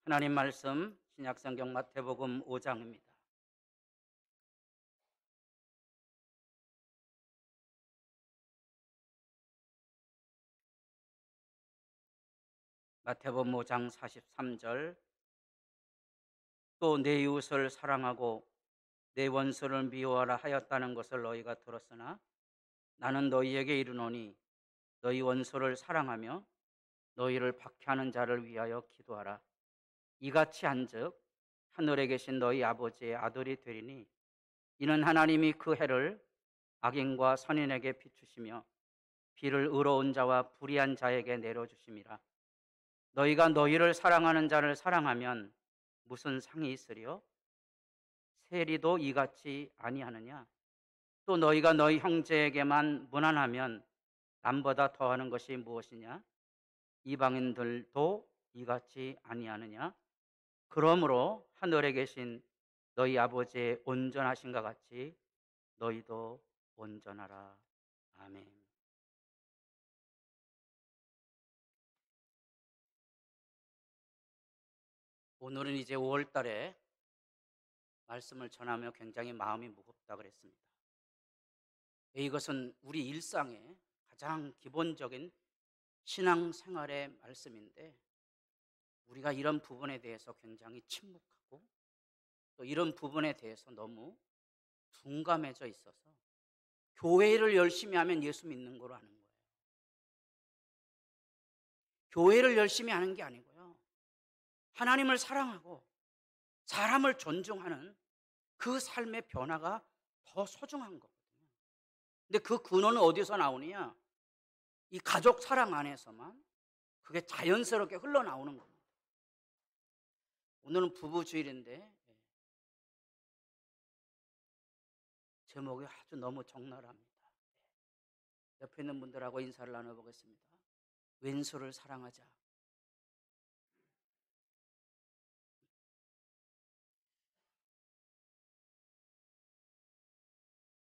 하나님 말씀 신약성경 마태복음 5장입니다. 마태복음 5장 43절 또 내 이웃을 사랑하고 내 원수를 미워하라 하였다는 것을 너희가 들었으나 나는 너희에게 이르노니 너희 원수를 사랑하며 너희를 박해하는 자를 위하여 기도하라. 이같이 한즉 하늘에 계신 너희 아버지의 아들이 되리니 이는 하나님이 그 해를 악인과 선인에게 비추시며 비를 의로운 자와 불의한 자에게 내려주심이라. 너희가 너희를 사랑하는 자를 사랑하면 무슨 상이 있으리요? 세리도 이같이 아니하느냐? 또 너희가 너희 형제에게만 무난하면 남보다 더하는 것이 무엇이냐? 이방인들도 이같이 아니하느냐? 그러므로 하늘에 계신 너희 아버지의 온전하신가 같이 너희도 온전하라. 아멘. 오늘은 이제 5월 달에 말씀을 전하며 굉장히 마음이 무겁다 그랬습니다. 이것은 우리 일상의 가장 기본적인 신앙생활의 말씀인데 우리가 이런 부분에 대해서 굉장히 침묵하고 또 이런 부분에 대해서 너무 둔감해져 있어서 교회를 열심히 하면 예수 믿는 거로 하는 거예요. 교회를 열심히 하는 게 아니고요. 하나님을 사랑하고 사람을 존중하는 그 삶의 변화가 더 소중한 거거든요. 근데 그 근원은 어디서 나오느냐? 이 가족 사랑 안에서만 그게 자연스럽게 흘러나오는 겁니다. 오늘은 부부 주일인데 제목이 아주 너무 적나라합니다. 옆에 있는 분들하고 인사를 나눠보겠습니다. 왼수를 사랑하자.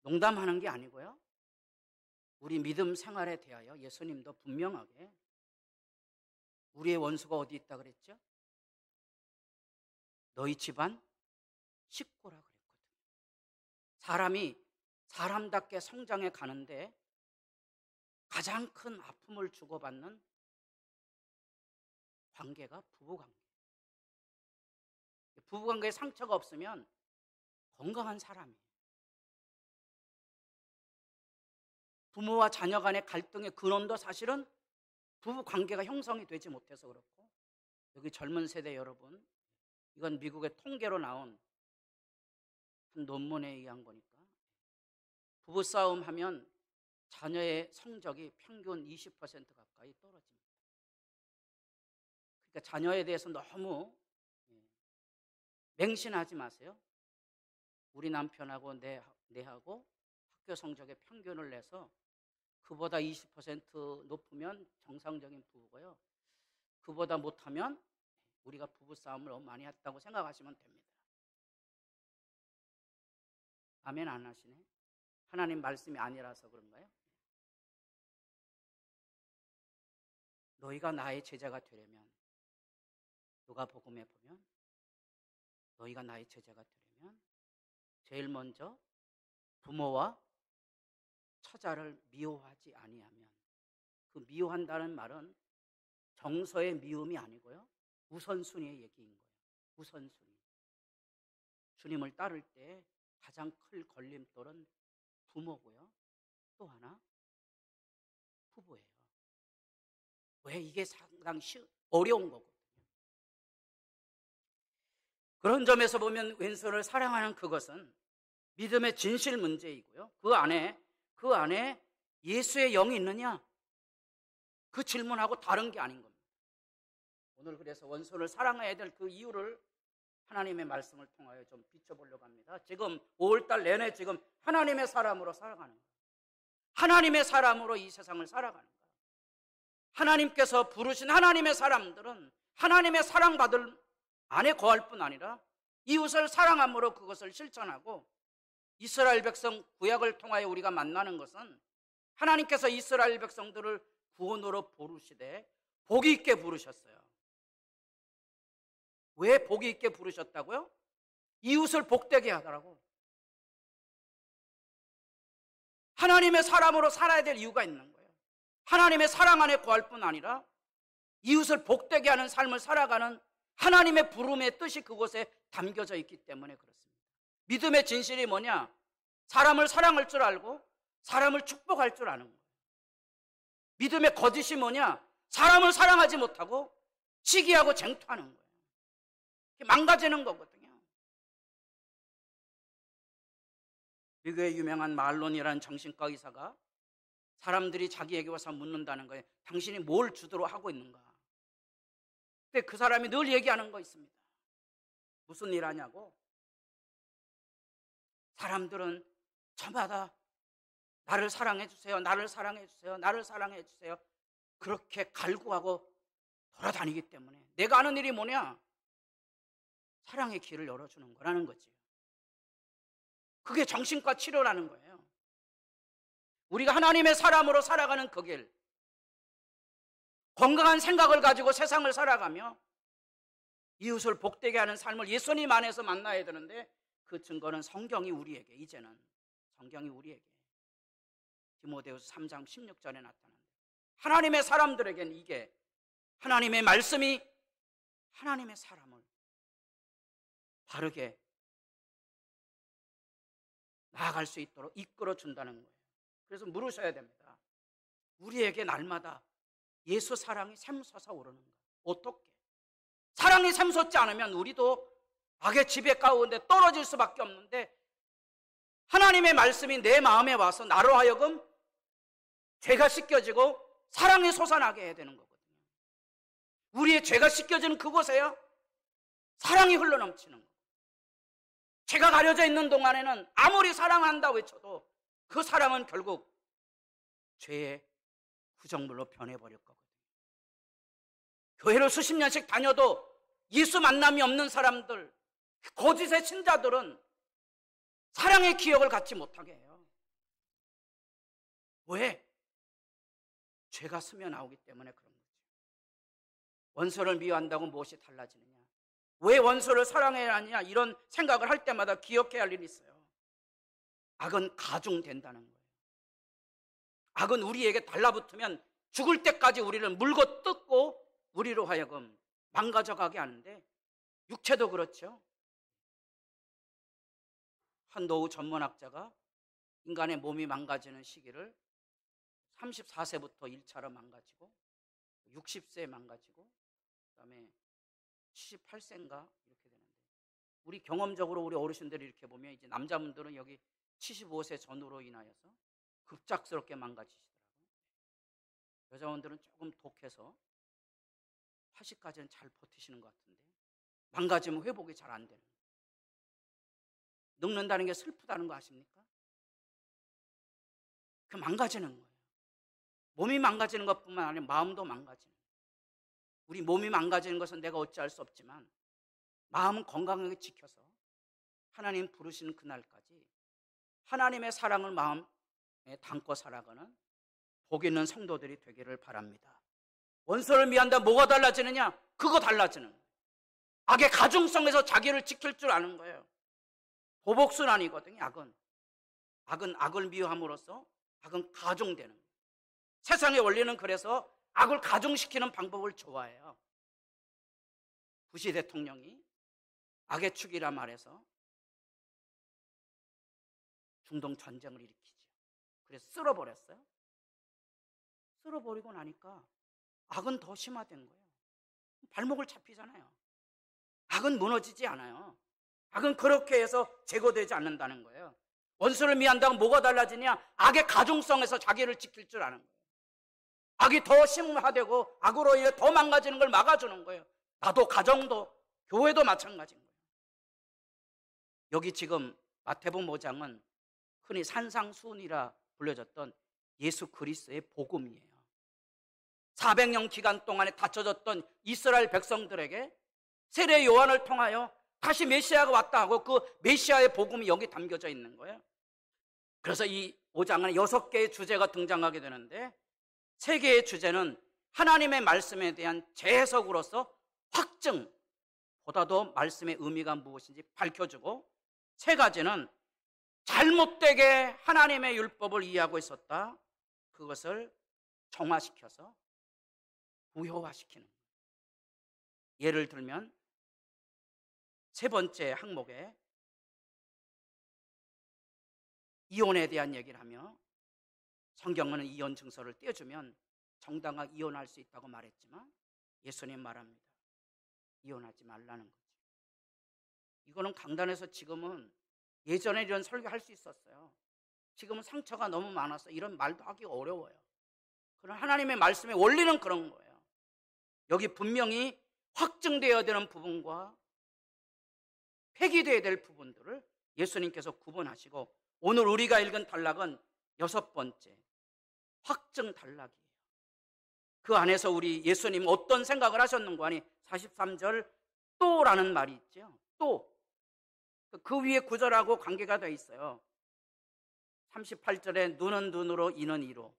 농담하는 게 아니고요. 우리 믿음 생활에 대하여 예수님도 분명하게 우리의 원수가 어디 있다 그랬죠? 너희 집안 식구라 그랬거든요. 사람이 사람답게 성장해 가는데 가장 큰 아픔을 주고받는 관계가 부부관계. 부부관계에 상처가 없으면 건강한 사람이에요. 부모와 자녀 간의 갈등의 근원도 사실은 부부관계가 형성이 되지 못해서 그렇고, 여기 젊은 세대 여러분, 이건 미국의 통계로 나온 한 논문에 의한 거니까 부부싸움 하면 자녀의 성적이 평균 20% 가까이 떨어집니다. 그러니까 자녀에 대해서 너무 맹신하지 마세요. 우리 남편하고 내하고 학교 성적의 평균을 내서 그보다 20% 높으면 정상적인 부부고요. 그보다 못하면 우리가 부부싸움을 너무 많이 했다고 생각하시면 됩니다. 아멘 안 하시네? 하나님 말씀이 아니라서 그런가요? 너희가 나의 제자가 되려면, 누가복음에 보면 너희가 나의 제자가 되려면 제일 먼저 부모와 처자를 미워하지 아니하면, 그 미워한다는 말은 정서의 미움이 아니고요, 우선순위의 얘기인 거예요. 우선순위. 주님을 따를 때 가장 큰 걸림돌은 부모고요, 또 하나 부부예요. 왜? 이게 상당히 어려운 거거든요. 그런 점에서 보면 왼손을 사랑하는 그것은 믿음의 진실 문제이고요, 그 안에 예수의 영이 있느냐? 그 질문하고 다른 게 아닌 겁니다. 오늘 그래서 원수를 사랑해야 될 그 이유를 하나님의 말씀을 통하여 좀 비춰보려고 합니다. 지금 5월달 내내 지금 하나님의 사람으로 살아가는 거예요. 하나님의 사람으로 이 세상을 살아가는 거예요. 하나님께서 부르신 하나님의 사람들은 하나님의 사랑받을 안에 거할 뿐 아니라 이웃을 사랑함으로 그것을 실천하고, 이스라엘 백성 구약을 통하여 우리가 만나는 것은 하나님께서 이스라엘 백성들을 구원으로 부르시되 복 있게 부르셨어요. 왜 복이 있게 부르셨다고요? 이웃을 복되게 하더라고. 하나님의 사람으로 살아야 될 이유가 있는 거예요. 하나님의 사랑 안에 거할 뿐 아니라 이웃을 복되게 하는 삶을 살아가는 하나님의 부름의 뜻이 그곳에 담겨져 있기 때문에 그렇습니다. 믿음의 진실이 뭐냐? 사람을 사랑할 줄 알고 사람을 축복할 줄 아는 거예요. 믿음의 거짓이 뭐냐? 사람을 사랑하지 못하고 시기하고 쟁투하는 거예요. 망가지는 거거든요. 미국의 유명한 말론이라는 정신과 의사가 사람들이 자기에게 와서 묻는다는 거예요. 당신이 뭘 주도록 하고 있는가? 근데 그 사람이 늘 얘기하는 거 있습니다. 무슨 일 하냐고? 사람들은 저마다 나를 사랑해 주세요, 나를 사랑해 주세요, 나를 사랑해 주세요, 그렇게 갈구하고 돌아다니기 때문에 내가 하는 일이 뭐냐? 사랑의 길을 열어주는 거라는 거지. 그게 정신과 치료라는 거예요. 우리가 하나님의 사람으로 살아가는 그 길, 건강한 생각을 가지고 세상을 살아가며 이웃을 복되게 하는 삶을 예수님 안에서 만나야 되는데, 그 증거는 성경이 우리에게, 이제는 성경이 우리에게 디모데후서 3장 16절에 나타납니다. 하나님의 사람들에게는 이게, 하나님의 말씀이 하나님의 사람을 바르게 나아갈 수 있도록 이끌어 준다는 거예요. 그래서 물으셔야 됩니다. 우리에게 날마다 예수 사랑이 샘솟아 오르는가? 어떻게? 사랑이 샘솟지 않으면 우리도 악의 지배 가운데 떨어질 수밖에 없는데, 하나님의 말씀이 내 마음에 와서 나로 하여금 죄가 씻겨지고 사랑이 솟아나게 해야 되는 거거든요. 우리의 죄가 씻겨지는 그곳에요, 사랑이 흘러넘치는 거예요. 죄가 가려져 있는 동안에는 아무리 사랑한다 외쳐도 그 사랑은 결국 죄의 구정물로 변해버릴 거거든요. 교회를 수십 년씩 다녀도 예수 만남이 없는 사람들, 거짓의 신자들은 사랑의 기억을 갖지 못하게 해요. 왜? 죄가 스며나오기 때문에 그런 거죠. 원수를 미워한다고 무엇이 달라지느냐? 왜 원수를 사랑해야 하느냐? 이런 생각을 할 때마다 기억해야 할 일이 있어요. 악은 가중된다는 거예요. 악은 우리에게 달라붙으면 죽을 때까지 우리를 물고 뜯고 우리로 하여금 망가져가게 하는데, 육체도 그렇죠. 한 노후 전문학자가 인간의 몸이 망가지는 시기를 34세부터 1차로 망가지고 60세에 망가지고 그다음에 78세인가 이렇게 되는데, 우리 경험적으로 우리 어르신들이 이렇게 보면 이제 남자분들은 여기 75세 전후로 인하여서 급작스럽게 망가지시더라고요. 여자분들은 조금 독해서 80까지는 잘 버티시는 것 같은데, 망가지면 회복이 잘 안 되는 거예요. 늙는다는 게 슬프다는 거 아십니까? 그 망가지는 거예요. 몸이 망가지는 것뿐만 아니라 마음도 망가지는 거예요. 우리 몸이 망가지는 것은 내가 어찌할 수 없지만 마음은 건강하게 지켜서 하나님 부르시는 그날까지 하나님의 사랑을 마음에 담고 살아가는 복 있는 성도들이 되기를 바랍니다. 원수를 미워한다 뭐가 달라지느냐? 그거 달라지는 거예요. 악의 가중성에서 자기를 지킬 줄 아는 거예요. 보복순환이거든요. 악은 악을 미워함으로써 악은 가중되는 거예요. 세상의 원리는 그래서 악을 가중시키는 방법을 좋아해요. 부시 대통령이 악의 축이라 말해서 중동 전쟁을 일으키죠. 그래서 쓸어버렸어요. 쓸어버리고 나니까 악은 더 심화된 거예요. 발목을 잡히잖아요. 악은 무너지지 않아요. 악은 그렇게 해서 제거되지 않는다는 거예요. 원수를 미워한다고 뭐가 달라지냐? 악의 가중성에서 자기를 지킬 줄 아는 거예요. 악이 더 심화되고 악으로 인해 더 망가지는 걸 막아주는 거예요. 나도, 가정도, 교회도 마찬가지인 거예요. 여기 지금 마태복음 5장은 흔히 산상수훈이라 불려졌던 예수 그리스도의 복음이에요. 400년 기간 동안에 닫혀졌던 이스라엘 백성들에게 세례 요한을 통하여 다시 메시아가 왔다 하고 그 메시아의 복음이 여기 담겨져 있는 거예요. 그래서 이 5장은 6개의 주제가 등장하게 되는데, 3개의 주제는 하나님의 말씀에 대한 재해석으로서 확증, 보다도 말씀의 의미가 무엇인지 밝혀주고, 세 가지는 잘못되게 하나님의 율법을 이해하고 있었다. 그것을 정화시켜서 구효화시키는 거예요. 예를 들면 세 번째 항목에 이혼에 대한 얘기를 하며, 성경은 이혼 증서를 떼어주면 정당하게 이혼할 수 있다고 말했지만 예수님 말합니다. 이혼하지 말라는 거죠. 이거는 강단에서 지금은, 예전에 이런 설교할 수 있었어요. 지금은 상처가 너무 많아서 이런 말도 하기 어려워요. 그런 하나님의 말씀의 원리는 그런 거예요. 여기 분명히 확증되어야 되는 부분과 폐기되어야 될 부분들을 예수님께서 구분하시고, 오늘 우리가 읽은 단락은 여섯 번째 확증 단락이에요. 그 안에서 우리 예수님 어떤 생각을 하셨는가 하니 43절 또라는 말이 있죠. 또. 그 위에 구절하고 관계가 되어 있어요. 38절에 눈은 눈으로 이는 이로.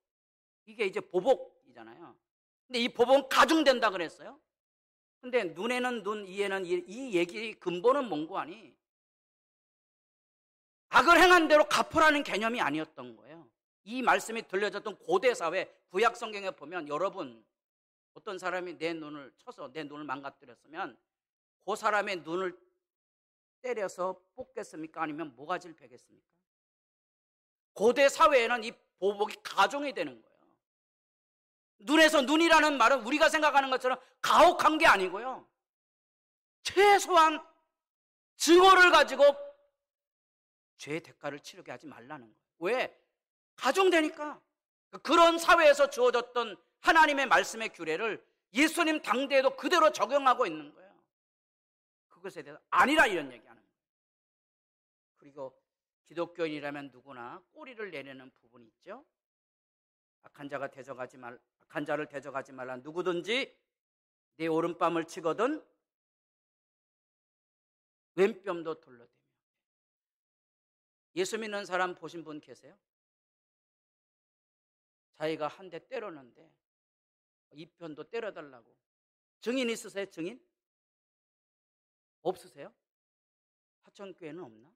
이게 이제 보복이잖아요. 근데 이 보복은 가중된다 그랬어요. 근데 눈에는 눈, 이에는 이 얘기 근본은 뭔고 하니 악을 행한 대로 갚으라는 개념이 아니었던 거예요. 이 말씀이 들려졌던 고대 사회, 구약 성경에 보면, 여러분 어떤 사람이 내 눈을 쳐서 내 눈을 망가뜨렸으면 그 사람의 눈을 때려서 뽑겠습니까? 아니면 모가지를 베겠습니까? 고대 사회에는 이 보복이 가중이 되는 거예요. 눈에서 눈이라는 말은 우리가 생각하는 것처럼 가혹한 게 아니고요, 최소한 증오를 가지고 죄의 대가를 치르게 하지 말라는 거예요. 왜? 가중되니까. 그런 사회에서 주어졌던 하나님의 말씀의 규례를 예수님 당대에도 그대로 적용하고 있는 거예요. 그것에 대해서 아니라 이런 얘기하는 거예요. 그리고 기독교인이라면 누구나 꼬리를 내리는 부분이 있죠. 악한 자를 대적하지 말라. 누구든지 내 오른뺨을 치거든 왼뺨도 돌려대며. 예수 믿는 사람 보신 분 계세요? 자기가 한 대 때렸는데 이 편도 때려달라고. 증인 있으세요? 증인? 없으세요? 하천교회는 없나?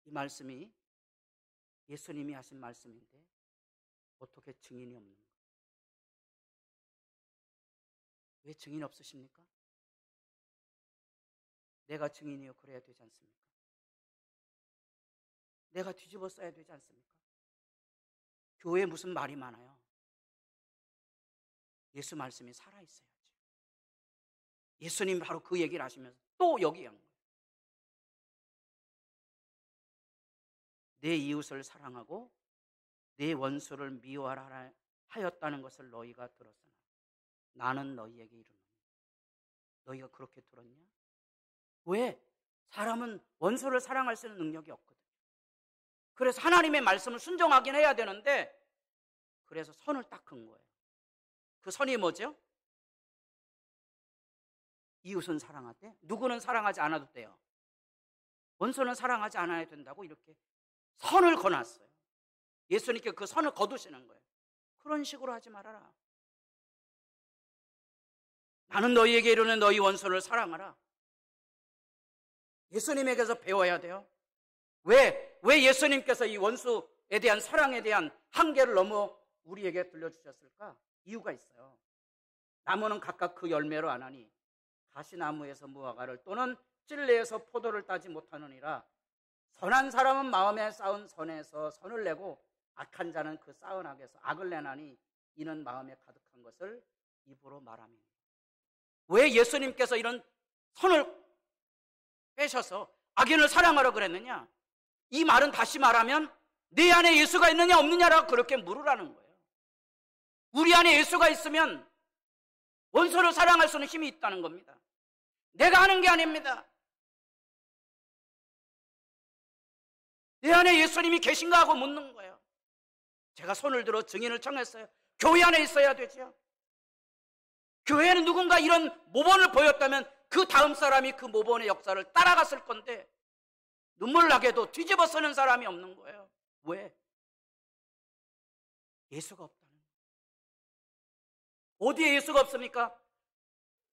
이 말씀이 예수님이 하신 말씀인데 어떻게 증인이 없는가? 왜 증인 없으십니까? 내가 증인이요 그래야 되지 않습니까? 내가 뒤집어 써야 되지 않습니까? 교회에 무슨 말이 많아요? 예수 말씀이 살아있어야지. 예수님 바로 그 얘기를 하시면서 또 여기 한 거예요. 내 이웃을 사랑하고 내 원수를 미워하라 하였다는 것을 너희가 들었으나 나는 너희에게 이르노니. 너희가 그렇게 들었냐? 왜? 사람은 원수를 사랑할 수 있는 능력이 없거든요. 그래서 하나님의 말씀을 순종하긴 해야 되는데, 그래서 선을 딱 긋은 거예요. 그 선이 뭐죠? 이웃은 사랑하되 누구는 사랑하지 않아도 돼요. 원수는 사랑하지 않아야 된다고 이렇게 선을 거놨어요. 예수님께 그 선을 거두시는 거예요. 그런 식으로 하지 말아라. 나는 너희에게 이르는 너희 원수를 사랑하라. 예수님에게서 배워야 돼요. 왜 예수님께서 이 원수에 대한 사랑에 대한 한계를 넘어 우리에게 들려주셨을까? 이유가 있어요. 나무는 각각 그 열매로 안 하니 가시나무에서 무화과를 또는 찔레에서 포도를 따지 못하느니라. 선한 사람은 마음에 쌓은 선에서 선을 내고 악한 자는 그 쌓은 악에서 악을 내나니 이는 마음에 가득한 것을 입으로 말함이니. 왜 예수님께서 이런 선을 빼셔서 악인을 사랑하라 그랬느냐? 이 말은 다시 말하면 내 안에 예수가 있느냐 없느냐라고 그렇게 물으라는 거예요. 우리 안에 예수가 있으면 원수를 사랑할 수 있는 힘이 있다는 겁니다. 내가 하는 게 아닙니다. 내 안에 예수님이 계신가 하고 묻는 거예요. 제가 손을 들어 증인을 청했어요. 교회 안에 있어야 되죠. 교회는 누군가 이런 모범을 보였다면 그 다음 사람이 그 모범의 역사를 따라갔을 건데 눈물 나게도 뒤집어 쓰는 사람이 없는 거예요. 왜? 예수가 없다는 거예요. 어디에 예수가 없습니까?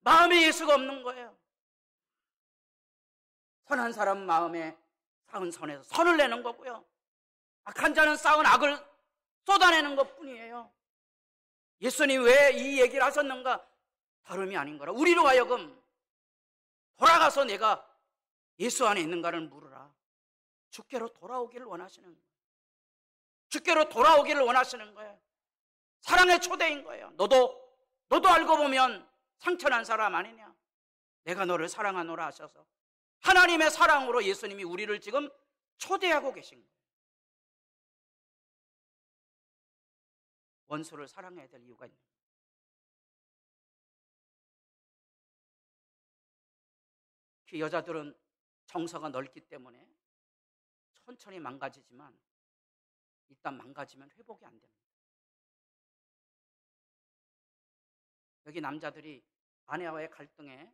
마음에 예수가 없는 거예요. 선한 사람 마음에 쌓은 선에서 선을 내는 거고요. 악한 자는 쌓은 악을 쏟아내는 것뿐이에요. 예수님이 왜 이 얘기를 하셨는가? 다름이 아닌 거라. 우리로 하여금 돌아가서 내가 예수 안에 있는가를 물으라. 주께로 돌아오기를 원하시는 거예요. 주께로 돌아오기를 원하시는 거예요. 사랑의 초대인 거예요. 너도 알고 보면 상처난 사람 아니냐? 내가 너를 사랑하노라 하셔서 하나님의 사랑으로 예수님이 우리를 지금 초대하고 계신 거예요. 원수를 사랑해야 될 이유가 있는 거예요. 특히 여자들은 정서가 넓기 때문에 천천히 망가지지만 일단 망가지면 회복이 안 됩니다. 여기 남자들이 아내와의 갈등에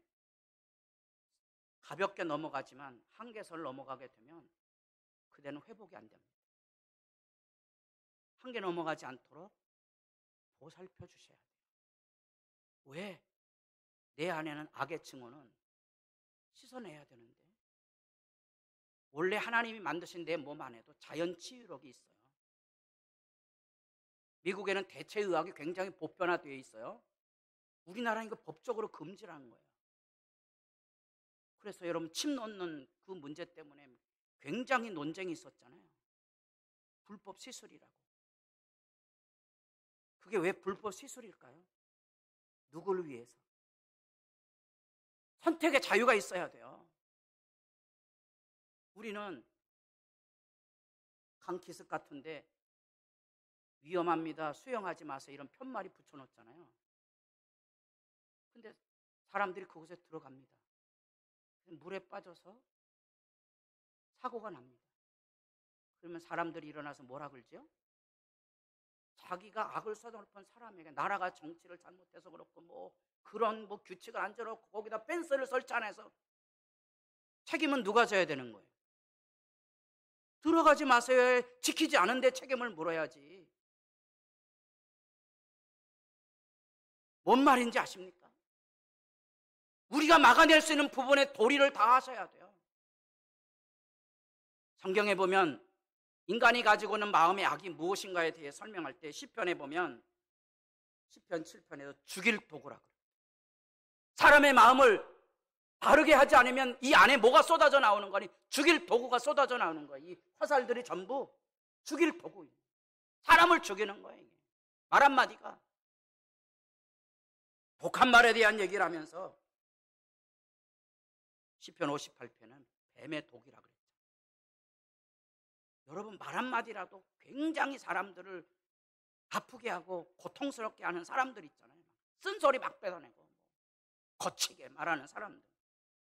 가볍게 넘어가지만 한계선을 넘어가게 되면 그대는 회복이 안 됩니다. 한계 넘어가지 않도록 보살펴 주셔야 돼요. 왜? 내 안에는 악의 증오는 씻어내야 되는데 원래 하나님이 만드신 내 몸 안에도 자연치유력이 있어요. 미국에는 대체의학이 굉장히 보편화되어 있어요. 우리나라는 이거 법적으로 금지라는 거예요. 그래서 여러분 침 놓는 그 문제 때문에 굉장히 논쟁이 있었잖아요. 불법 시술이라고. 그게 왜 불법 시술일까요? 누구를 위해서? 선택의 자유가 있어야 돼요. 우리는 강키스 같은데 위험합니다, 수영하지 마세요 이런 편말이 붙여놓잖아요. 근데 사람들이 그곳에 들어갑니다. 물에 빠져서 사고가 납니다. 그러면 사람들이 일어나서 뭐라 그러죠? 자기가 악을 쏟아놓은 사람에게 나라가 정치를 잘못해서 그렇고 그런 규칙을 안 정해놓고 거기다 펜스를 설치 안 해서 책임은 누가 져야 되는 거예요? 들어가지 마세요. 지키지 않은데 책임을 물어야지. 뭔 말인지 아십니까? 우리가 막아낼 수 있는 부분에 도리를 다 하셔야 돼요. 성경에 보면 인간이 가지고 있는 마음의 악이 무엇인가에 대해 설명할 때 시편에 보면 시편 7편에서 죽일 도구라고 그래요. 사람의 마음을 바르게 하지 않으면 이 안에 뭐가 쏟아져 나오는 거니? 죽일 도구가 쏟아져 나오는 거예요. 이 화살들이 전부 죽일 도구예요. 사람을 죽이는 거예요. 말 한마디가 독한 말에 대한 얘기를 하면서 시편 58편은 뱀의 독이라고 그랬죠. 여러분 말 한마디라도 굉장히 사람들을 아프게 하고 고통스럽게 하는 사람들 있잖아요. 쓴소리 막 뺏어내고 거치게 말하는 사람들.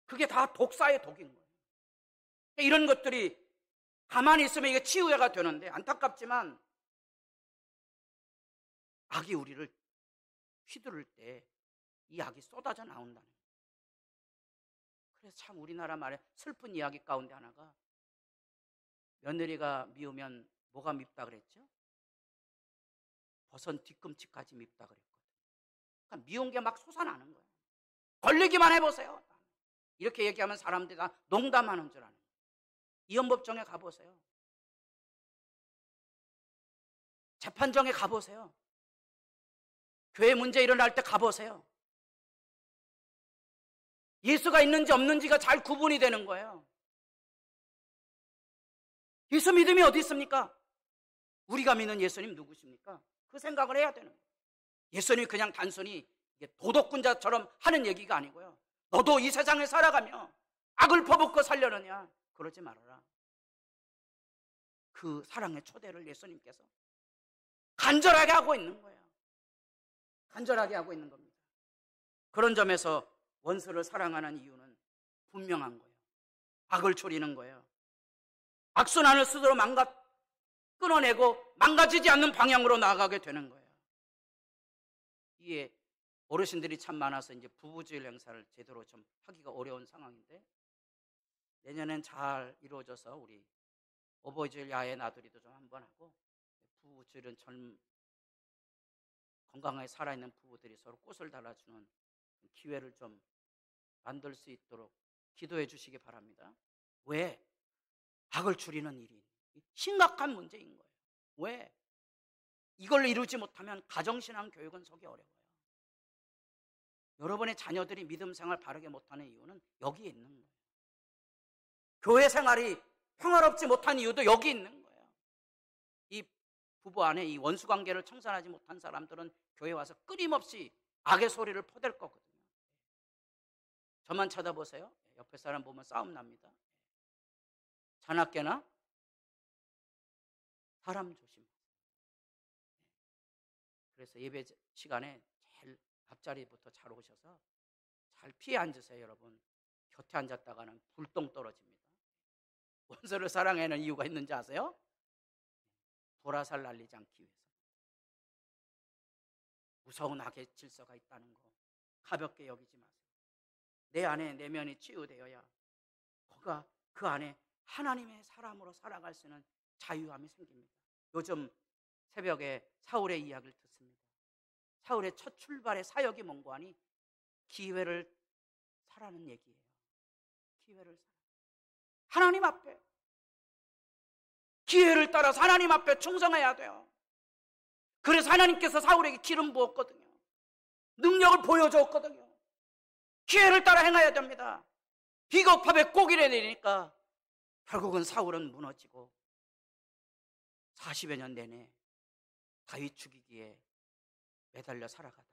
그게 다 독사의 독인 거예요. 이런 것들이 가만히 있으면 이게 치유가 되는데 안타깝지만 악이 우리를 휘두를 때 이 악이 쏟아져 나온다는 거예요. 그래서 참 우리나라 말에 슬픈 이야기 가운데 하나가 며느리가 미우면 뭐가 밉다 그랬죠? 버선 뒤꿈치까지 밉다 그랬거든. 그러니까 미운 게 막 솟아나는 거예요. 걸리기만 해보세요. 이렇게 얘기하면 사람들이 다 농담하는 줄 아는 거예요. 이혼법정에 가보세요. 재판정에 가보세요. 교회 문제 일어날 때 가보세요. 예수가 있는지 없는지가 잘 구분이 되는 거예요. 예수 믿음이 어디 있습니까? 우리가 믿는 예수님 누구십니까? 그 생각을 해야 되는 거예요. 예수님이 그냥 단순히 도덕군자처럼 하는 얘기가 아니고요. 너도 이 세상에 살아가며 악을 퍼붓고 살려느냐? 그러지 말아라. 그 사랑의 초대를 예수님께서 간절하게 하고 있는 거예요. 간절하게 하고 있는 겁니다. 그런 점에서 원수를 사랑하는 이유는 분명한 거예요. 악을 줄이는 거예요. 악순환을 스스로 끊어내고 망가지지 않는 방향으로 나아가게 되는 거예요. 이게 어르신들이 참 많아서 이제 부부주일 행사를 제대로 좀 하기가 어려운 상황인데 내년엔 잘 이루어져서 우리 어버이주일 야외 나들이도 좀 한번 하고 부부주일은 건강하게 살아있는 부부들이 서로 꽃을 달아주는 기회를 좀 만들 수 있도록 기도해 주시기 바랍니다. 왜? 악을 줄이는 일이 심각한 문제인 거예요. 왜? 이걸 이루지 못하면 가정신앙 교육은 서기 어려워요. 여러분의 자녀들이 믿음 생활 바르게 못하는 이유는 여기에 있는 거예요. 교회 생활이 평화롭지 못한 이유도 여기 있는 거예요. 이 부부 안에 이 원수관계를 청산하지 못한 사람들은 교회 와서 끊임없이 악의 소리를 퍼댈 거거든요. 저만 쳐다보세요. 옆에 사람 보면 싸움 납니다. 자나깨나 사람 조심하세요. 그래서 예배 시간에 제일 앞자리부터 잘 오셔서 잘 피해 앉으세요. 여러분 곁에 앉았다가는 불똥 떨어집니다. 원수를 사랑하는 이유가 있는지 아세요? 보라살 날리지 않기 위해서. 무서운 악의 질서가 있다는 거 가볍게 여기지 마세요. 내 안에 내면이 치유되어야 그 안에 하나님의 사람으로 살아갈 수 있는 자유함이 생깁니다. 요즘 새벽에 사울의 이야기를 듣습니다. 사울의 첫 출발의 사역이 뭔고 하니 기회를 사라는 얘기예요. 기회를 사라. 하나님 앞에 기회를 따라서 하나님 앞에 충성해야 돼요. 그래서 하나님께서 사울에게 기름 부었거든요. 능력을 보여줬거든요. 기회를 따라 행해야 됩니다. 비겁함에 꼬기를 내리니까 결국은 사울은 무너지고 40여 년 내내 다윗 죽이기에 매달려 살아가다가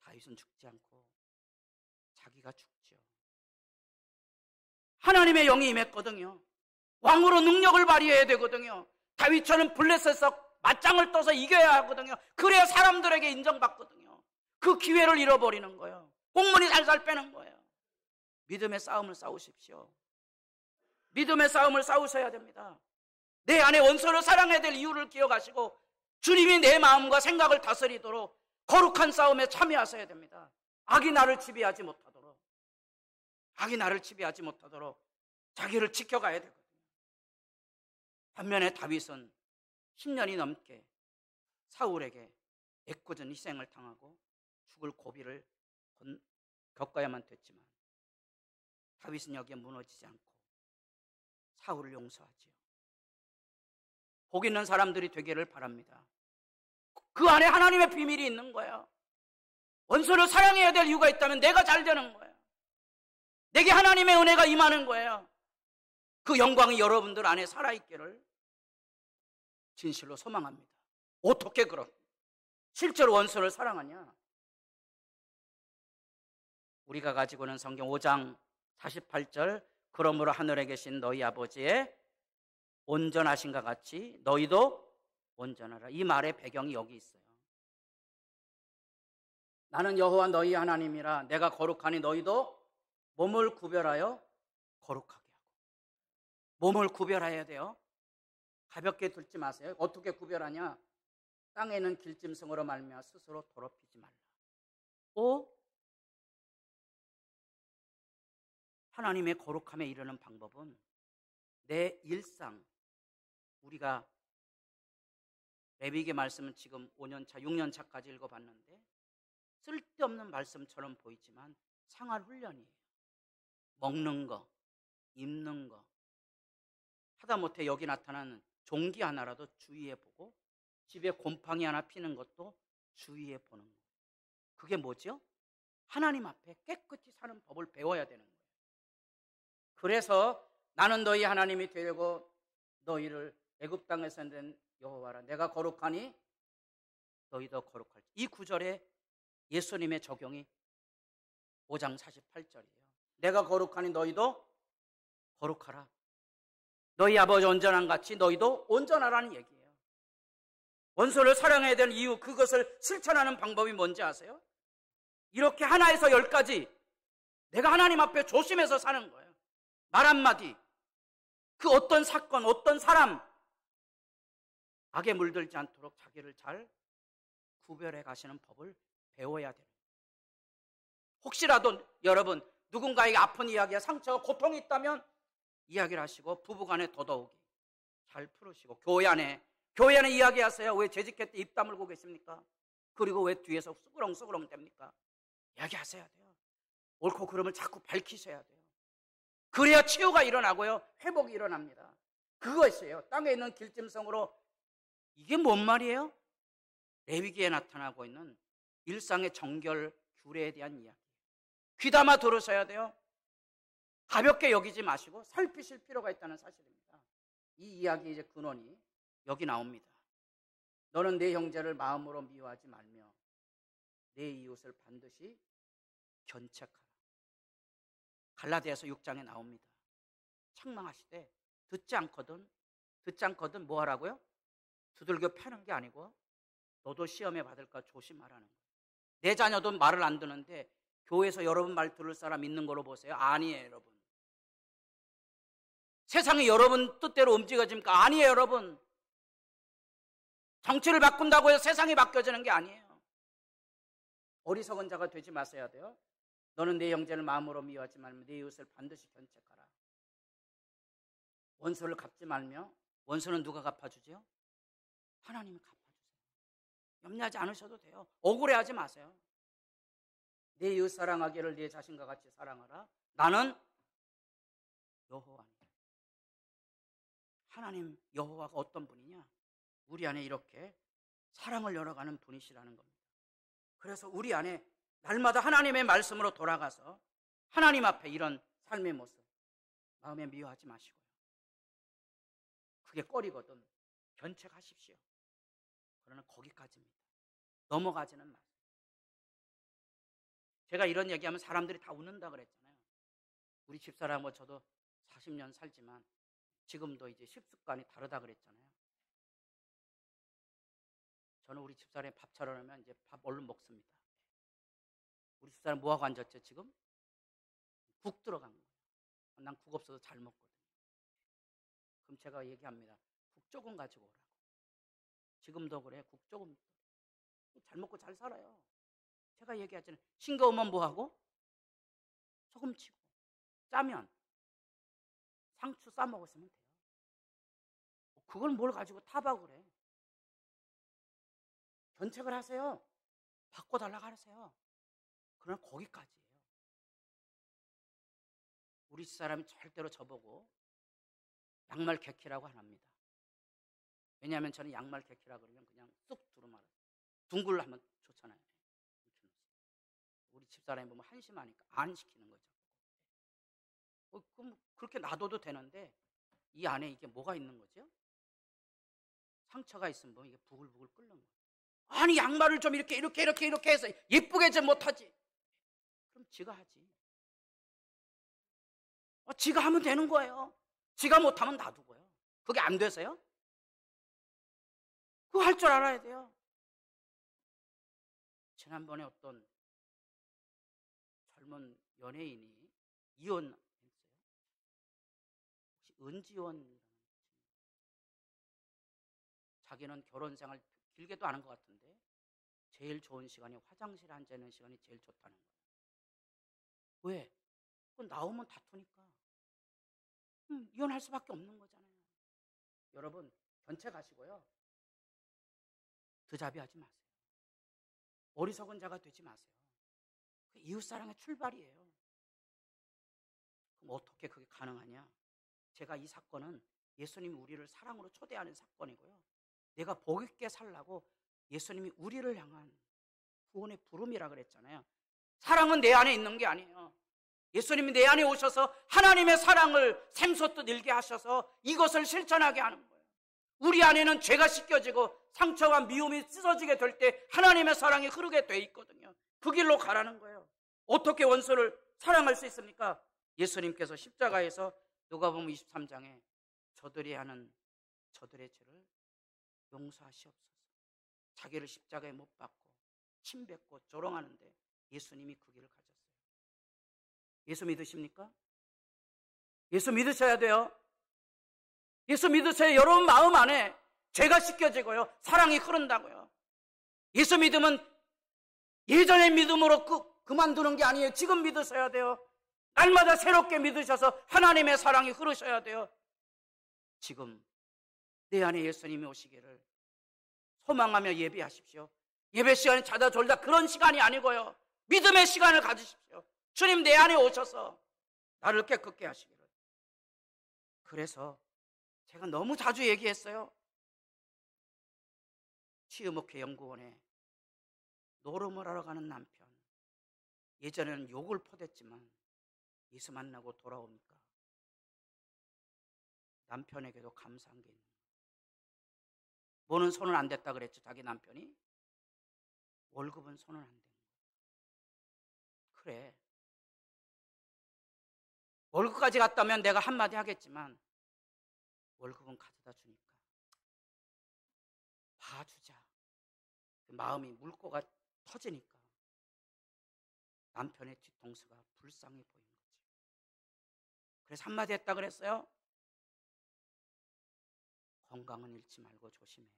다윗은 죽지 않고 자기가 죽죠. 하나님의 영이 임했거든요. 왕으로 능력을 발휘해야 되거든요. 다윗처럼 블레셋에서 맞짱을 떠서 이겨야 하거든요. 그래야 사람들에게 인정받거든요. 그 기회를 잃어버리는 거예요. 공문이 살살 빼는 거예요. 믿음의 싸움을 싸우십시오. 믿음의 싸움을 싸우셔야 됩니다. 내 안에 원수를 사랑해야 될 이유를 기억하시고 주님이 내 마음과 생각을 다스리도록 거룩한 싸움에 참여하셔야 됩니다. 악이 나를 지배하지 못하도록 자기를 지켜가야 되거든요. 반면에 다윗은 10년이 넘게 사울에게 애꿎은 희생을 당하고 죽을 고비를 겪어야만 됐지만 다윗은 여기에 무너지지 않고 사울을 용서하지요. 복 있는 사람들이 되기를 바랍니다. 그 안에 하나님의 비밀이 있는 거예요. 원수를 사랑해야 될 이유가 있다면 내가 잘 되는 거예요. 내게 하나님의 은혜가 임하는 거예요. 그 영광이 여러분들 안에 살아있기를 진실로 소망합니다. 어떻게 그럼 실제로 원수를 사랑하냐? 우리가 가지고 있는 성경 5장 48절 그러므로 하늘에 계신 너희 아버지의 온전하신가 같이 너희도 온전하라. 이 말의 배경이 여기 있어요. 나는 여호와 너희 하나님이라. 내가 거룩하니 너희도 몸을 구별하여 거룩하게 하고. 몸을 구별해야 돼요. 가볍게 들지 마세요. 어떻게 구별하냐? 땅에는 길짐승으로 말미암아 스스로 더럽히지 말라. 하나님의 거룩함에 이르는 방법은 내 일상, 우리가 레위기 말씀은 지금 5년차, 6년차까지 읽어봤는데 쓸데없는 말씀처럼 보이지만 생활훈련이에요. 먹는 거, 입는 거, 하다못해 여기 나타나는 종기 하나라도 주의해보고 집에 곰팡이 하나 피는 것도 주의해보는 거예요. 그게 뭐죠? 하나님 앞에 깨끗이 사는 법을 배워야 되는 거예요. 그래서 나는 너희 하나님이 되고 너희를 애굽 땅에서 낸 여호와라. 내가 거룩하니 너희도 거룩할지. 이 구절에 예수님의 적용이 5장 48절이에요. 내가 거룩하니 너희도 거룩하라. 너희 아버지 온전한 같이 너희도 온전하라는 얘기예요. 원수를 사랑해야 될 이유, 그것을 실천하는 방법이 뭔지 아세요? 이렇게 하나에서 10가지 내가 하나님 앞에 조심해서 사는 거예요. 말 한마디, 그 어떤 사건, 어떤 사람 악에 물들지 않도록 자기를 잘 구별해 가시는 법을 배워야 돼요. 혹시라도 여러분 누군가에게 아픈 이야기야, 상처가, 고통이 있다면 이야기를 하시고 부부간에 더더욱이 잘 풀으시고 교회 안에 이야기하세요. 왜 재직회 때 입 다물고 계십니까? 그리고 왜 뒤에서 수그렁수그렁 됩니까? 이야기하셔야 돼요. 옳고 그름을 자꾸 밝히셔야 돼요. 그래야 치유가 일어나고요, 회복이 일어납니다. 그것이에요. 땅에 있는 길짐승으로. 이게 뭔 말이에요? 레위기에 나타나고 있는 일상의 정결 규례에 대한 이야기. 귀담아 들으셔야 돼요. 가볍게 여기지 마시고 살피실 필요가 있다는 사실입니다. 이 이야기의 이제 근원이 여기 나옵니다. 너는 내 형제를 마음으로 미워하지 말며 내 이웃을 반드시 견책하라. 갈라디아서 6장에 나옵니다. 책망하시되 듣지 않거든 뭐 하라고요? 두들겨 패는 게 아니고 너도 시험에 받을까 조심하라는 거예요. 내 자녀도 말을 안 듣는데 교회에서 여러분 말 들을 사람 있는 걸로 보세요? 아니에요, 여러분. 세상이 여러분 뜻대로 움직여집니까? 아니에요, 여러분. 정치를 바꾼다고 해서 세상이 바뀌어지는 게 아니에요. 어리석은 자가 되지 마셔야 돼요. 너는 내 형제를 마음으로 미워하지 말며 내 이웃을 반드시 견책하라. 원수를 갚지 말며. 원수는 누가 갚아주죠? 하나님이 갚아주세요. 염려하지 않으셔도 돼요. 억울해하지 마세요. 내 이웃 사랑하기를 내 자신과 같이 사랑하라. 나는 여호와니라. 하나님 여호와가 어떤 분이냐? 우리 안에 이렇게 사랑을 열어가는 분이시라는 겁니다. 그래서 우리 안에 날마다 하나님의 말씀으로 돌아가서 하나님 앞에 이런 삶의 모습 마음에 미워하지 마시고요. 그게 꺼리거든 견책하십시오. 그러나 거기까지입니다. 넘어가지는 마세요. 제가 이런 얘기하면 사람들이 다 웃는다 그랬잖아요. 우리 집사람하고 저도 40년 살지만 지금도 이제 식습관이 다르다 그랬잖아요. 저는 우리 집사람이 밥 차려놓으면 이제 밥 얼른 먹습니다. 우리 집사람 뭐하고 앉았죠 지금? 국 들어간 거예요. 난 국 없어서 잘 먹거든요. 그럼 제가 얘기합니다. 국 조금 가지고 오라고. 지금도 그래. 국 조금. 잘 먹고 잘 살아요. 제가 얘기하잖아요. 싱거우면 뭐하고? 소금 치고. 짜면 상추 싸 먹으시면 돼요. 그걸 뭘 가지고 타박을 해. 견책을 하세요. 바꿔달라고 하세요. 그러나 거기까지예요. 우리 사람이 절대로 저보고 양말 개키라고 안 합니다. 왜냐하면 저는 양말 개키라 그러면 그냥 쑥 두루마라 둥글하면 좋잖아요. 우리 집사람이 보면 한심하니까 안 시키는 거죠. 그럼 그렇게 놔둬도 되는데 이 안에 이게 뭐가 있는 거죠? 상처가 있으면 뭐 이게 부글부글 끓는 거예요. 아니 양말을 좀 이렇게 해서 예쁘게 좀 못하지. 그럼 지가 하지. 지가 하면 되는 거예요. 지가 못하면 놔두고요. 그게 안 돼서요? 그거 할 줄 알아야 돼요. 지난번에 어떤 젊은 연예인이 이혼했어요. 혹시 은지원이라는 자기는 결혼 생활 길게도 안 한 것 같은데 제일 좋은 시간이 화장실에 앉아 있는 시간이 제일 좋다는 거예요. 왜? 그건 나오면 다투니까. 이혼할 수밖에 없는 거잖아요. 여러분 견책하시고요. 드자비하지 마세요. 어리석은 자가 되지 마세요. 그 이웃사랑의 출발이에요. 그럼 어떻게 그게 가능하냐? 제가 이 사건은 예수님이 우리를 사랑으로 초대하는 사건이고요. 내가 복 있게 살라고 예수님이 우리를 향한 구원의 부름이라 그랬잖아요. 사랑은 내 안에 있는 게 아니에요. 예수님이 내 안에 오셔서 하나님의 사랑을 샘솟듯 일게 하셔서 이것을 실천하게 하는 거예요. 우리 안에는 죄가 씻겨지고 상처와 미움이 씻어지게 될 때 하나님의 사랑이 흐르게 돼 있거든요. 그 길로 가라는 거예요. 어떻게 원수를 사랑할 수 있습니까? 예수님께서 십자가에서 누가복음 23장에 저들이 하는 저들의 죄를 용서하시옵소서. 자기를 십자가에 못 박고 침 뱉고 조롱하는데 예수님이 그 길을 가셨어요. 예수 믿으십니까? 예수 믿으셔야 돼요. 예수 믿으셔야 여러분 마음 안에 죄가 씻겨지고요. 사랑이 흐른다고요. 예수 믿으면 예전의 믿음으로 그만두는 게 아니에요. 지금 믿으셔야 돼요. 날마다 새롭게 믿으셔서 하나님의 사랑이 흐르셔야 돼요. 지금 내 안에 예수님이 오시기를 소망하며 예배하십시오. 예배 시간에 자다 졸다 그런 시간이 아니고요. 믿음의 시간을 가지십시오. 주님 내 안에 오셔서 나를 깨끗게 하시기를. 그래서 제가 너무 자주 얘기했어요. 치유목회 연구원에 노름을 하러 가는 남편. 예전에는 욕을 퍼댔지만 예수 만나고 돌아오니까 남편에게도 감사한 게 있는 거예요. 뭐는 손은 안 댔다 그랬죠, 자기 남편이? 월급은 손은 안 댄 거예요. 그래, 월급까지 갔다면 내가 한마디 하겠지만 월급은 가져다 주니까 봐주자. 마음이 물꼬가 터지니까 남편의 뒤통수가 불쌍해 보인 거지. 그래서 한마디 했다 그랬어요. 건강은 잃지 말고 조심해.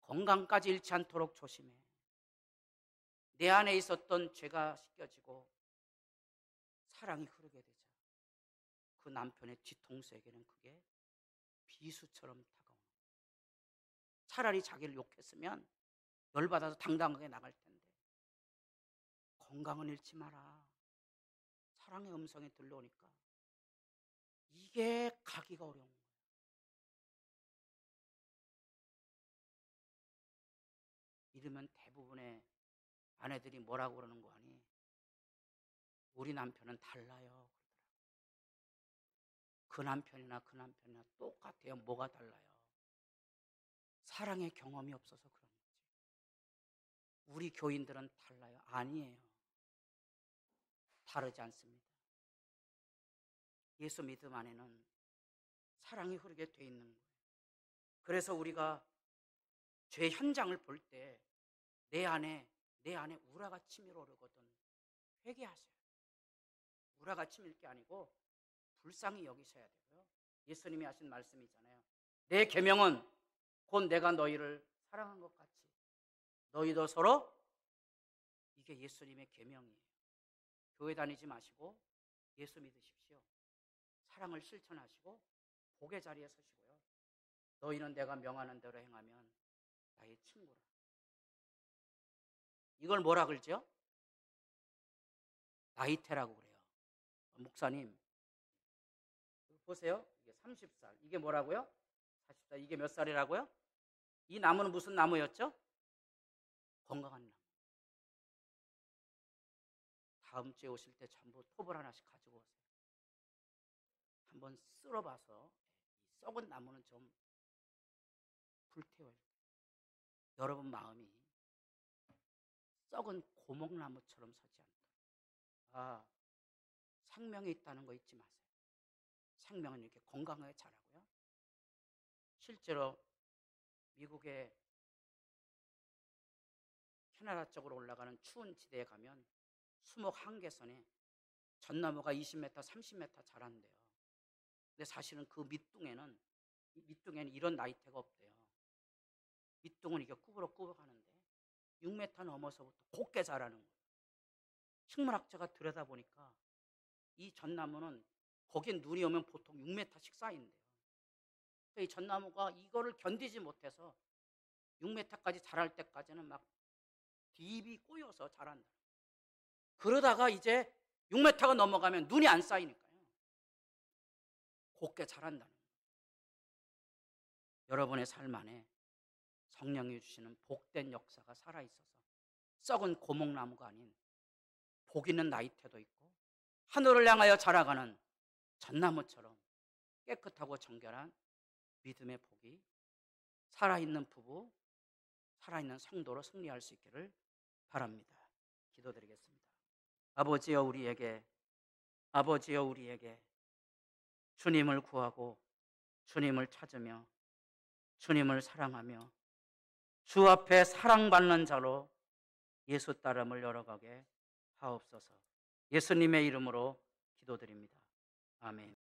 건강까지 잃지 않도록 조심해. 내 안에 있었던 죄가 씻겨지고 사랑이 흐르게 되자 그 남편의 뒤통수에게는 그게 비수처럼 다가오는 거예요. 차라리 자기를 욕했으면 열받아서 당당하게 나갈 텐데 건강은 잃지 마라. 사랑의 음성이 들려오니까 이게 가기가 어려운 거예요. 이러면 대부분의 아내들이 뭐라고 그러는 거 아니? 우리 남편은 달라요 그러더라고요. 그 남편이나 똑같아요. 뭐가 달라요? 사랑의 경험이 없어서 그런 거지. 우리 교인들은 달라요. 아니에요. 다르지 않습니다. 예수 믿음 안에는 사랑이 흐르게 돼 있는 거예요. 그래서 우리가 죄 현장을 볼 때 내 안에 우라가 치밀어 오르거든 회개하세요. 우라가 치밀 게 아니고 불쌍히 여기셔야 되고요. 예수님이 하신 말씀이잖아요. 내 계명은 곧 내가 너희를 사랑한 것 같이 너희도 서로. 이게 예수님의 계명이에요. 교회 다니지 마시고 예수 믿으십시오. 사랑을 실천하시고 복의 자리에 서시고요. 너희는 내가 명하는 대로 행하면 나의 친구라. 이걸 뭐라 그러죠? 나이테라고 그래요. 목사님 보세요. 이게 30살. 이게 뭐라고요? 40살. 이게 몇 살이라고요? 이 나무는 무슨 나무였죠? 건강한 나무. 다음 주에 오실 때 전부 톱을 하나씩 가지고 오세요. 한번 쓸어봐서 이 썩은 나무는 좀 불태워야 돼요. 여러분 마음이 썩은 고목나무처럼 서지 않도록. 생명이 있다는 거 잊지 마세요. 생명은 이렇게 건강하게 자라고요. 실제로 미국의 캐나다 쪽으로 올라가는 추운 지대에 가면 수목 한계선에 전나무가 20m, 30m 자란대요. 근데 사실은 그 밑둥에는 이런 나이테가 없대요. 밑둥은 이게 꾸벅꾸벅 하는데 6m 넘어서부터 곱게 자라는 거예요. 식물학자가 들여다보니까 이 전나무는 거긴 눈이 오면 보통 6m씩 쌓인대요. 이 전나무가 이거를 견디지 못해서 6m까지 자랄 때까지는 막 딥이 꼬여서 자란다. 그러다가 이제 6m가 넘어가면 눈이 안 쌓이니까요. 곱게 자란다는 거예요. 여러분의 삶 안에 성령이 주시는 복된 역사가 살아있어서 썩은 고목나무가 아닌 복 있는 나이테도 있고 하늘을 향하여 자라가는 전나무처럼 깨끗하고 정결한 믿음의 복이 살아있는 부부, 살아있는 성도로 승리할 수 있기를 바랍니다. 기도드리겠습니다. 아버지여 우리에게 주님을 구하고 주님을 찾으며 주님을 사랑하며 주 앞에 사랑받는 자로 예수 따름을 열어가게 하옵소서. 예수님의 이름으로 기도드립니다. 아멘.